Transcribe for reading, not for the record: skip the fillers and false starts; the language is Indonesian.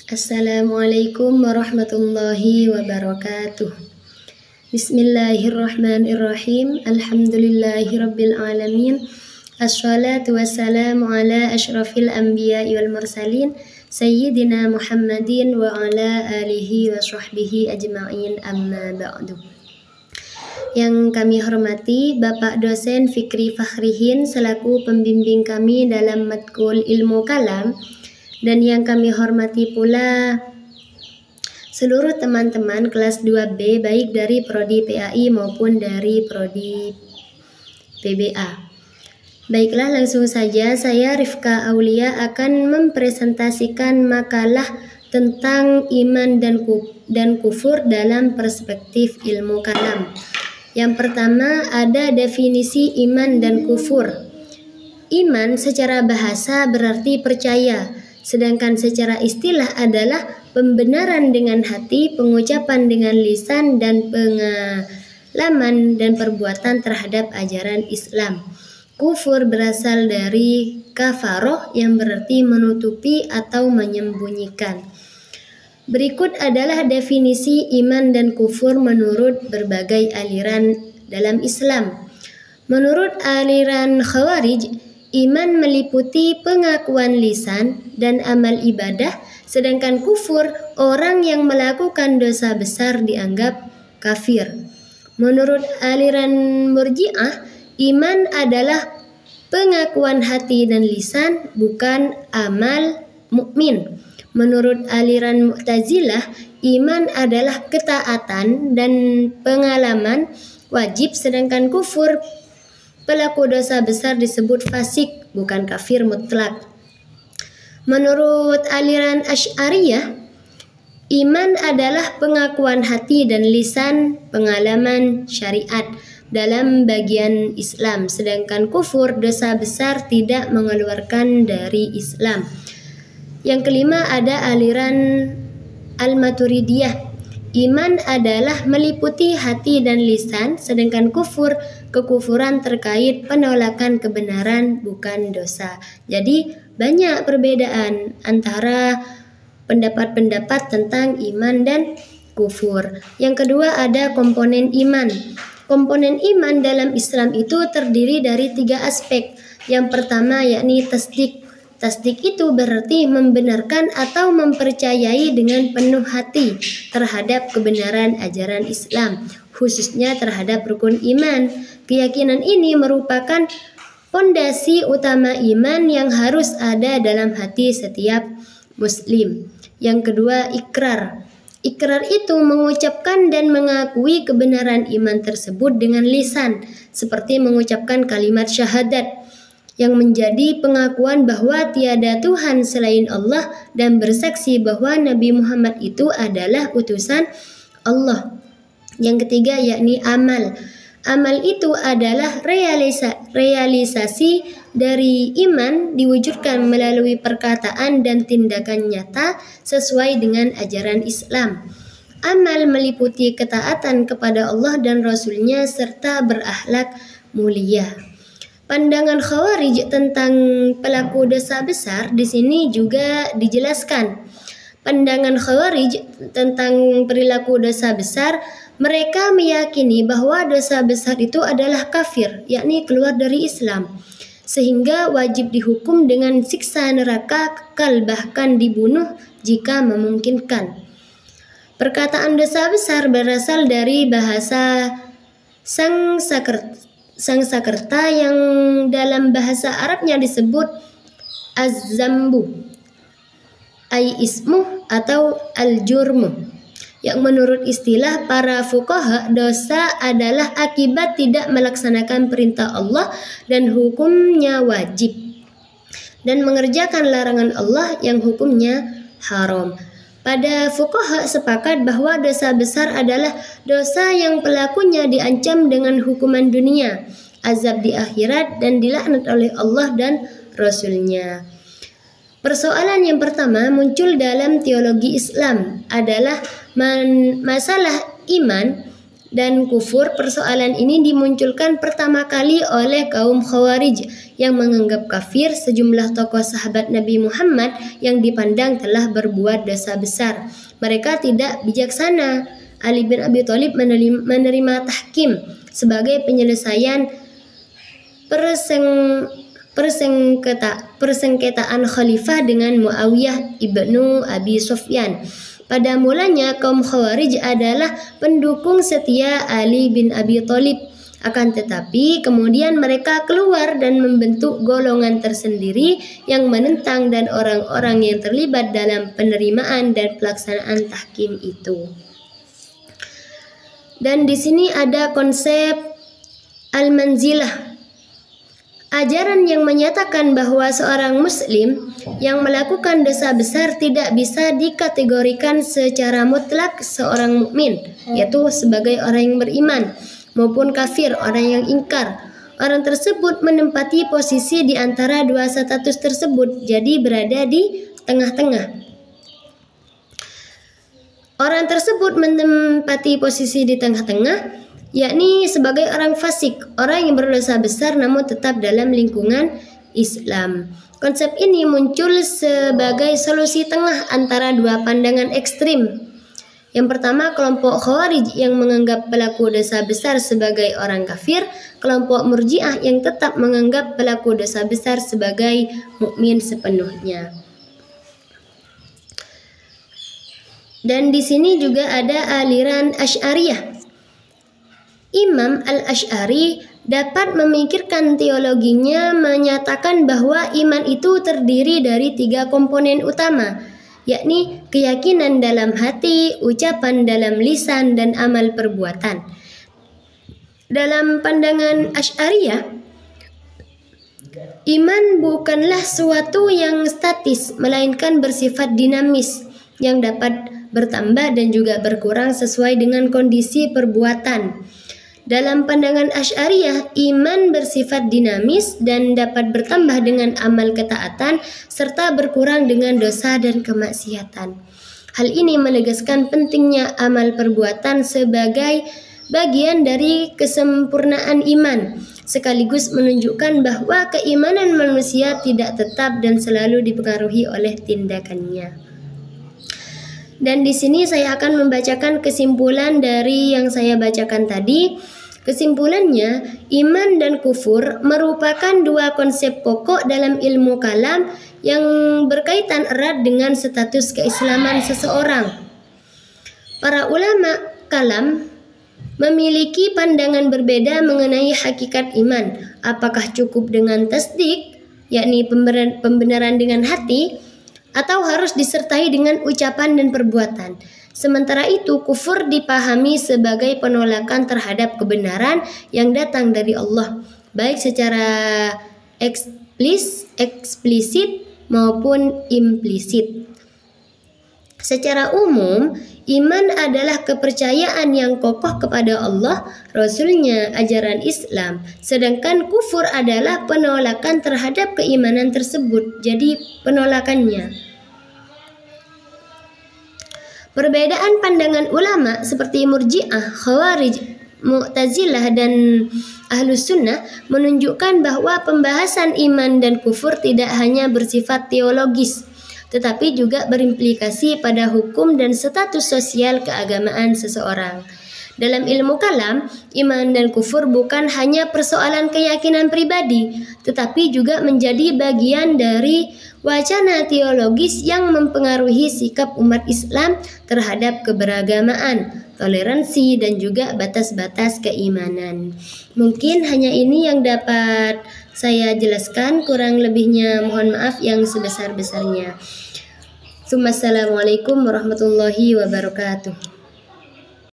Assalamualaikum warahmatullahi wabarakatuh. Bismillahirrahmanirrahim. Alhamdulillahirabbil alamin. Assalatu wassalamu ala asyrafil anbiya'i wal mursalin sayyidina Muhammadin wa ala alihi wa sahbihi ajma'in, amma ba'du. Yang kami hormati Bapak Dosen Fikri Fakhrihin selaku pembimbing kami dalam matkul ilmu kalam, dan yang kami hormati pula seluruh teman-teman kelas 2B baik dari Prodi PAI maupun dari Prodi PBA. Baiklah, langsung saja saya Rifka Aulia akan mempresentasikan makalah tentang iman dan kufur dalam perspektif ilmu kalam. Yang pertama ada definisi iman dan kufur. Iman secara bahasa berarti percaya, sedangkan secara istilah adalah pembenaran dengan hati, pengucapan dengan lisan, dan pengalaman dan perbuatan terhadap ajaran Islam. Kufur berasal dari kafaroh yang berarti menutupi atau menyembunyikan. Berikut adalah definisi iman dan kufur menurut berbagai aliran dalam Islam. Menurut aliran Khawarij, iman meliputi pengakuan lisan dan amal ibadah, sedangkan kufur orang yang melakukan dosa besar dianggap kafir. Menurut aliran Murji'ah, iman adalah pengakuan hati dan lisan, bukan amal mukmin. Menurut aliran Mu'tazilah, iman adalah ketaatan dan pengalaman wajib, sedangkan kufur pelaku dosa besar disebut fasik, bukan kafir mutlak. Menurut aliran Asy'ariyah, iman adalah pengakuan hati dan lisan, pengalaman syariat dalam bagian Islam, sedangkan kufur dosa besar tidak mengeluarkan dari Islam. Yang kelima ada aliran Al-Maturidiyah. Iman adalah meliputi hati dan lisan, sedangkan kufur kekufuran terkait penolakan kebenaran, bukan dosa. Jadi banyak perbedaan antara pendapat-pendapat tentang iman dan kufur. Yang kedua ada komponen iman. Komponen iman dalam Islam itu terdiri dari 3 aspek. Yang pertama yakni tasdik. Tasdik itu berarti membenarkan atau mempercayai dengan penuh hati terhadap kebenaran ajaran Islam, khususnya terhadap rukun iman. Keyakinan ini merupakan fondasi utama iman yang harus ada dalam hati setiap muslim. Yang kedua, ikrar. Ikrar itu mengucapkan dan mengakui kebenaran iman tersebut dengan lisan, seperti mengucapkan kalimat syahadat, yang menjadi pengakuan bahwa tiada Tuhan selain Allah dan bersaksi bahwa Nabi Muhammad itu adalah utusan Allah. Yang ketiga yakni amal. Amal itu adalah realisasi dari iman diwujudkan melalui perkataan dan tindakan nyata sesuai dengan ajaran Islam. Amal meliputi ketaatan kepada Allah dan Rasul-Nya serta berakhlak mulia. Pandangan Khawarij tentang pelaku dosa besar di sini juga dijelaskan. Pandangan Khawarij tentang perilaku dosa besar, mereka meyakini bahwa dosa besar itu adalah kafir, yakni keluar dari Islam, sehingga wajib dihukum dengan siksa neraka kekal, bahkan dibunuh jika memungkinkan. Perkataan dosa besar berasal dari bahasa Sangsakerta yang dalam bahasa Arabnya disebut az-zambu, ismu atau al-jurmu, yang menurut istilah para fuqaha dosa adalah akibat tidak melaksanakan perintah Allah dan hukumnya wajib, dan mengerjakan larangan Allah yang hukumnya haram. Pada fuqaha sepakat bahwa dosa besar adalah dosa yang pelakunya diancam dengan hukuman dunia, azab di akhirat, dan dilaknat oleh Allah dan Rasul-Nya. Persoalan yang pertama muncul dalam teologi Islam adalah masalah iman dan kufur. Persoalan ini dimunculkan pertama kali oleh kaum Khawarij yang menganggap kafir sejumlah tokoh sahabat Nabi Muhammad yang dipandang telah berbuat dosa besar. Mereka tidak bijaksana. Ali bin Abi Thalib menerima tahkim sebagai penyelesaian persengketaan khalifah dengan Muawiyah ibnu Abi Sufyan. Pada mulanya kaum Khawarij adalah pendukung setia Ali bin Abi Thalib. Akan tetapi kemudian mereka keluar dan membentuk golongan tersendiri yang menentang dan orang-orang yang terlibat dalam penerimaan dan pelaksanaan tahkim itu. Dan di sini ada konsep al-manzilah. Ajaran yang menyatakan bahwa seorang muslim yang melakukan dosa besar tidak bisa dikategorikan secara mutlak seorang mukmin, yaitu sebagai orang yang beriman, maupun kafir, orang yang ingkar. Orang tersebut menempati posisi di antara dua status tersebut, jadi berada di tengah-tengah. Orang tersebut menempati posisi di tengah-tengah, yakni sebagai orang fasik, orang yang berdosa besar namun tetap dalam lingkungan Islam. Konsep ini muncul sebagai solusi tengah antara dua pandangan ekstrim. Yang pertama, kelompok Khawarij yang menganggap pelaku dosa besar sebagai orang kafir, kelompok Murji'ah yang tetap menganggap pelaku dosa besar sebagai mukmin sepenuhnya. Dan di sini juga ada aliran Asy'ariyah. Imam Al-Asy'ari dapat memikirkan teologinya menyatakan bahwa iman itu terdiri dari 3 komponen utama, yakni keyakinan dalam hati, ucapan dalam lisan, dan amal perbuatan. Dalam pandangan Asy'ariyah, iman bukanlah suatu yang statis, melainkan bersifat dinamis yang dapat bertambah dan juga berkurang sesuai dengan kondisi perbuatan. Dalam pandangan Asy'ariyah, iman bersifat dinamis dan dapat bertambah dengan amal ketaatan serta berkurang dengan dosa dan kemaksiatan. Hal ini menegaskan pentingnya amal perbuatan sebagai bagian dari kesempurnaan iman, sekaligus menunjukkan bahwa keimanan manusia tidak tetap dan selalu dipengaruhi oleh tindakannya. Dan di sini saya akan membacakan kesimpulan dari yang saya bacakan tadi. Kesimpulannya, iman dan kufur merupakan 2 konsep pokok dalam ilmu kalam yang berkaitan erat dengan status keislaman seseorang. Para ulama kalam memiliki pandangan berbeda mengenai hakikat iman. Apakah cukup dengan tasdik, yakni pembenaran dengan hati, atau harus disertai dengan ucapan dan perbuatan. Sementara itu, kufur dipahami sebagai penolakan terhadap kebenaran yang datang dari Allah, baik secara eksplisit maupun implisit. Secara umum, iman adalah kepercayaan yang kokoh kepada Allah, Rasul-Nya, ajaran Islam. Sedangkan kufur adalah penolakan terhadap keimanan tersebut, jadi penolakannya. Perbedaan pandangan ulama seperti Murji'ah, Khawarij, Mu'tazilah, dan Ahlus Sunnah menunjukkan bahwa pembahasan iman dan kufur tidak hanya bersifat teologis, tetapi juga berimplikasi pada hukum dan status sosial keagamaan seseorang. Dalam ilmu kalam, iman dan kufur bukan hanya persoalan keyakinan pribadi, tetapi juga menjadi bagian dari wacana teologis yang mempengaruhi sikap umat Islam terhadap keberagamaan, toleransi, dan juga batas-batas keimanan. Mungkin hanya ini yang dapat saya jelaskan, kurang lebihnya mohon maaf yang sebesar-besarnya. Assalamualaikum warahmatullahi wabarakatuh.